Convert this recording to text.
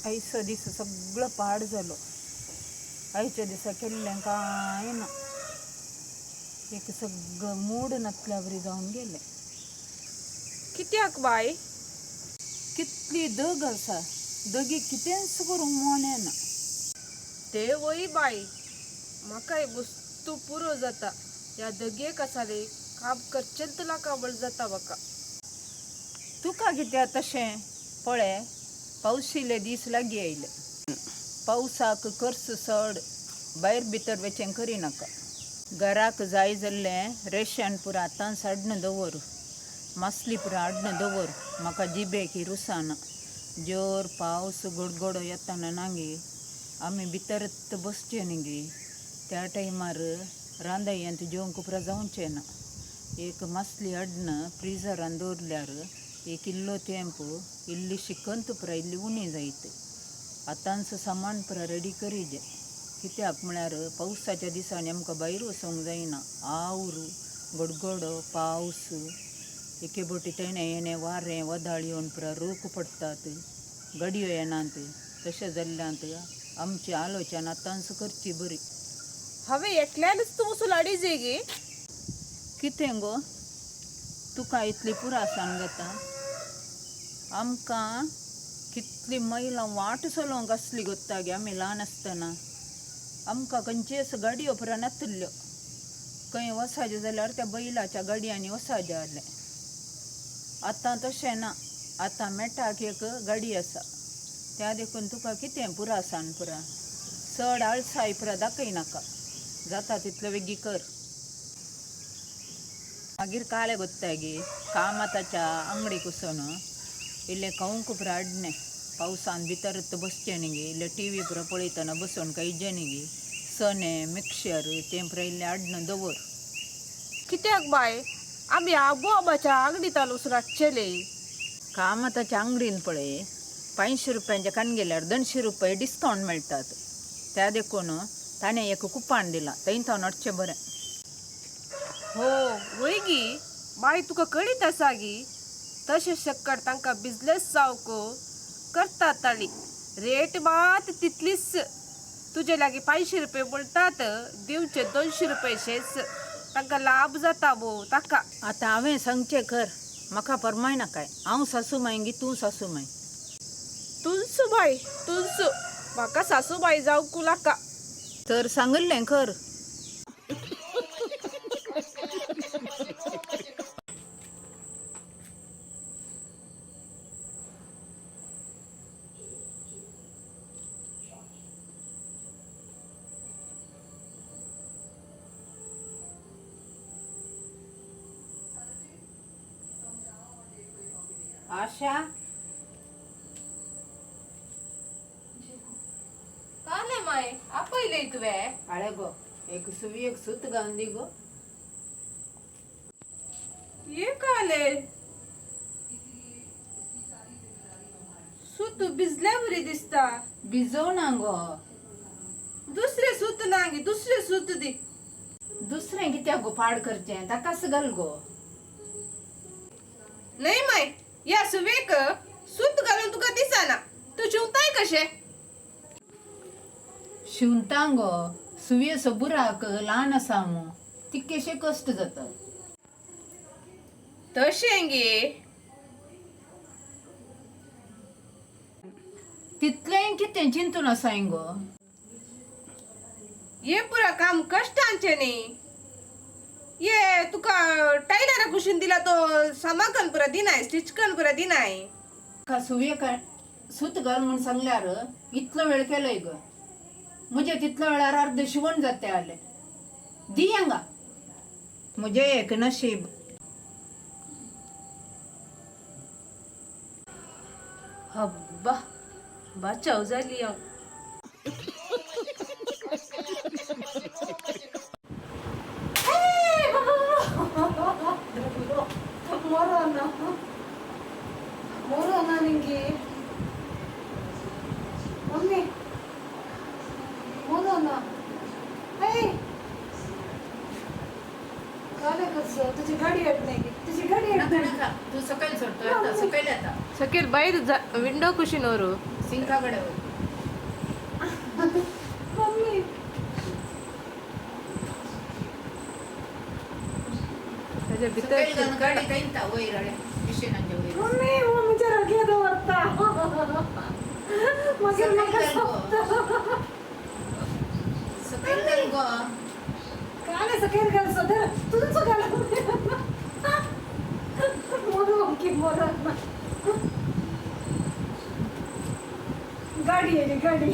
आयचं दिस सगळं पाड झालं. आयच्या दिसा केल्लें काय ना, एक सगळं मूड नसल्यावरी जाऊन गेले. कित्याक बाय? कितली दग आसा, दगी कितेंच करूंक मोनेना. ते वय बाय, म्हाकाय वस्तू पुरो जाता. या दगेक आसा रे, काम करचेंतला काबळ जाता म्हाका. तुका कित्या तशें? पळय, पावशिले दीस लागीं आयले. पावसाक कर्स चड भायर भितर वचें करिनाका. घराक जाय जाल्लें रेशन पुरो आतांच हाडून दवर. मासली पुरो हाडून दवर. म्हाका जिबेक ही रुसाना. जोर पावस गडगडो येताना नांगी आमी भितरत बसचें न्ही गे. त्या टायमार रांदयेंत जेवंक पुरो जावचें ना. एक मासली हाडून फ्रिजरान दवरल्यार एक इल्लो तेंप इल्लीशी कंत पुरो इल्ली उणी जायत. आतांच सामान पुरो रेडी करीजे. कित्याक म्हळ्यार पावसाच्या दिसांनी आमकां भायर वचोंक जायना. आवरू, गडगडो, पावस, एके बोटी तेणें येणें वारें वदाळ येवन पुरो रोख पडटात, गाडयो येनात. तशें जाल्ल्यांत आमची आलोचना आतांच करची बरी. हांवें एकल्यानच तूं वचून हाडिजे गे. कितें गो, तुका इतली पुरासाण घेता? आमकां कितली मैलां वाट चलोवंक आसली गोत्ता गे आमी ल्हान आसतना. आमकां खंयचेच गाडयो पुरो नासल्यो. खंय वसाजे जाल्यार त्या बैलाच्या गाडयांनी वसाजे जालें. आतां तशें ना. आतां मेटाक एक गाडी आसा. त्या देखून तुका कितें पुरासाण पुरा. चड आळसाय पुरो दाखयनाका. जाता तितलें बेगी कर. मागीर काले गोत्ताय गे, कामाताच्या अंगडीक वचून इल्लें खावंक पुरो हाडणें. पावसान भितरत बसचें न्ही गे. इल्लें टी व्ही पुरो पळयतना बसून खायचें न्ही गे. चणे, मिक्सर तें पुरो इल्लें हाडून दवर. कित्याक बाय? आमी आबोबाच्या आंगडीताल वचून हाडचेले. कामाताच्या अंगडीन पळय 500 रुपयांचे काणगेल्यार 200 रुपया डिस्कावंट मेळटात. त्या देखून ताणें एक कुपान दिलां, थंयच्यान हाडचें बरें. हो वय गी. बाय तुका कळीत आसा गी, तशें शक्कड तांकां बिजनेस जावंक करतात ताळी. रेट मात तितलीच. तुजे लागीं 500 रुपया बोलतात, दिवचे 200 रुपयेशेच. तांकां लाभ जाता भो ताका. आतां हांवें सांगचें कर, म्हाका परमायना काय. हांव सासूमाय गी, तूं सासूमाय. तुलसू बाय तुलसू. म्हाका सासूबाई जावंक नाका. तर सांगल्लें कर. आशा, काले माय आपयले तुवें? हाळे गो एक सुयेक सूत घालून दी गो. ये काले सूत भिजल्या बरी दिसता. भिजोवना गो. दुसरे सूत नांगी, दुसरे सूत दी. दुसरें कित्याक गो पाड करचें? ताकाच घाल गो. नाही माय, या सुवेक सूत घालून तुका दिसना. तू शिवताय कशे? शिवता गो. सुयेचो बुराक ल्हान आसा मू, तितकेशे कश्ट जाता. तशें गे. तितलें कितें चिंतून आसाय गो. ये पुरा काम कष्टांचे न्ही. ये तुका टायलरा कुशीन दिला तो समाकन पुरा दिनाय, स्टिच करून पुरा दिनाय. का सुयेक सूत घाल म्हूण सांगल्यार इतलो वेळ केलोय ग. म्हजे तितल्या वेळार अर्ध शिवण जाते आले. दी हांगा. म्हजें एक नशीब. हब्बा बाचाव जाली हांव. मोरोना निंगे मम्मी मोरोना. काले कसं तुझी गाडी हट नाही. तुझी गाडी हट नाही. तू सकाळी सोडतो आता, सकाळी आता. सकेल बाहेर विंडो कुशीन वर सिंकाकडे मम्मी त्याच्या सकयल भितर घालून गाडी कांता वैराड्या पिशेनांच्या वैर मम्मी मम्मीच्या रगेत वरता मग नका सोबत सकयल घाल गो काय सकाळी घाल सदर तुझं घाल मोर की मोर गाडी आहे गाडी